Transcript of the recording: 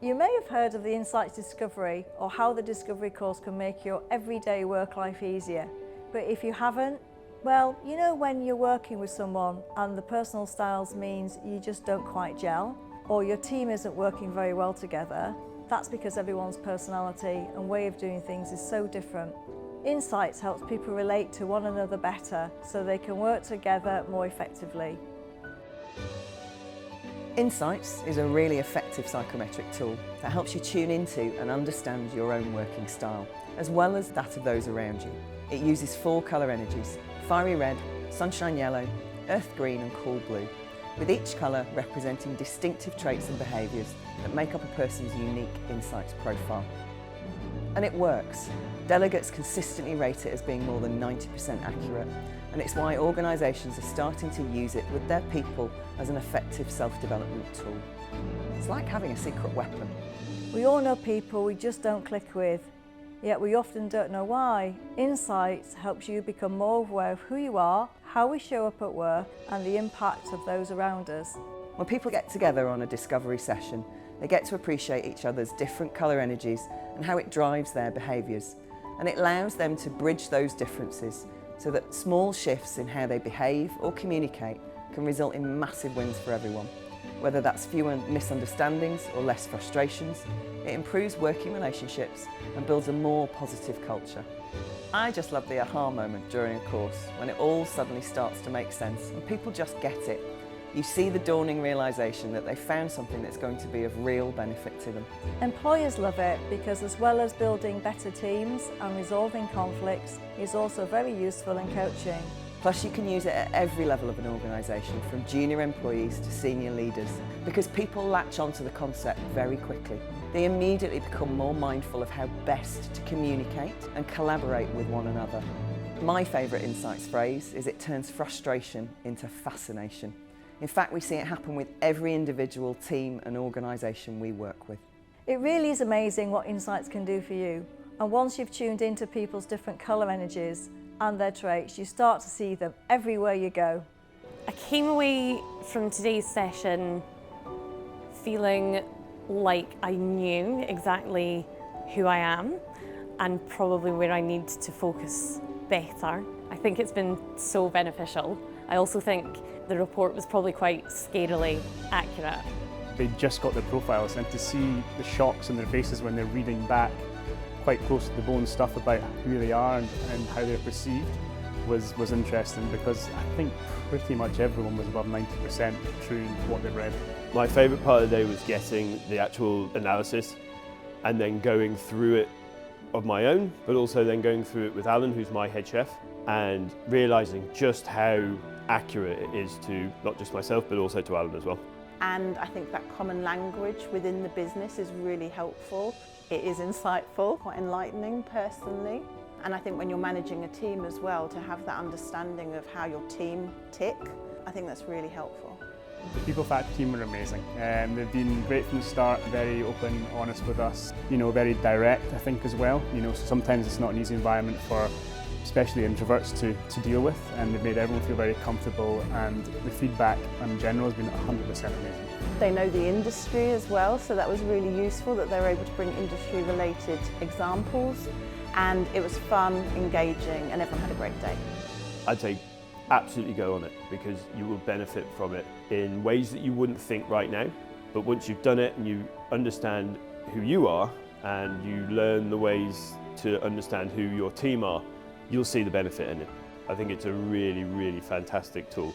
You may have heard of the Insights Discovery or how the Discovery course can make your everyday work life easier. But if you haven't, well, you know when you're working with someone and the personal styles means you just don't quite gel, or your team isn't working very well together, that's because everyone's personality and way of doing things is so different. Insights helps people relate to one another better so they can work together more effectively. Insights is a really effective psychometric tool that helps you tune into and understand your own working style, as well as that of those around you. It uses 4 colour energies: fiery red, sunshine yellow, earth green and cool blue, with each colour representing distinctive traits and behaviours that make up a person's unique Insights profile. And it works. Delegates consistently rate it as being more than 90% accurate, and it's why organisations are starting to use it with their people as an effective self-development tool. It's like having a secret weapon. We all know people we just don't click with, yet we often don't know why. Insights helps you become more aware of who you are, how we show up at work, and the impact of those around us. When people get together on a discovery session, they get to appreciate each other's different colour energies and how it drives their behaviours. And it allows them to bridge those differences so that small shifts in how they behave or communicate can result in massive wins for everyone. Whether that's fewer misunderstandings or less frustrations, it improves working relationships and builds a more positive culture. I just love the aha moment during a course when it all suddenly starts to make sense and people just get it. You see the dawning realisation that they found something that's going to be of real benefit to them. Employers love it because as well as building better teams and resolving conflicts, it's also very useful in coaching. Plus you can use it at every level of an organisation, from junior employees to senior leaders, because people latch onto the concept very quickly. They immediately become more mindful of how best to communicate and collaborate with one another. My favourite Insights phrase is it turns frustration into fascination. In fact, we see it happen with every individual, team and organisation we work with. It really is amazing what Insights can do for you. And once you've tuned into people's different colour energies and their traits, you start to see them everywhere you go. I came away from today's session feeling like I knew exactly who I am and probably where I need to focus better. I think it's been so beneficial. I also think the report was probably quite scarily accurate. They just got their profiles, and to see the shocks on their faces when they're reading back quite close to the bone stuff about who they are and how they're perceived was interesting, because I think pretty much everyone was above 90% true in what they read. My favourite part of the day was getting the actual analysis and then going through it of my own, but also then going through it with Alan, who's my head chef, and realising just how accurate it is to not just myself but also to Alan as well. And I think that common language within the business is really helpful. It is insightful, quite enlightening personally. And I think when you're managing a team as well, to have that understanding of how your team tick, I think that's really helpful. The People Fact team were amazing. They've been great from the start, very open, honest with us, very direct I think as well. Sometimes it's not an easy environment for especially introverts to deal with, and they've made everyone feel very comfortable, and the feedback in general has been 100% amazing. They know the industry as well, so that was really useful that they were able to bring industry related examples, and it was fun, engaging, and everyone had a great day. I'd say absolutely go on it, because you will benefit from it in ways that you wouldn't think right now, but once you've done it and you understand who you are and you learn the ways to understand who your team are, you'll see the benefit in it. I think it's a really, really fantastic tool.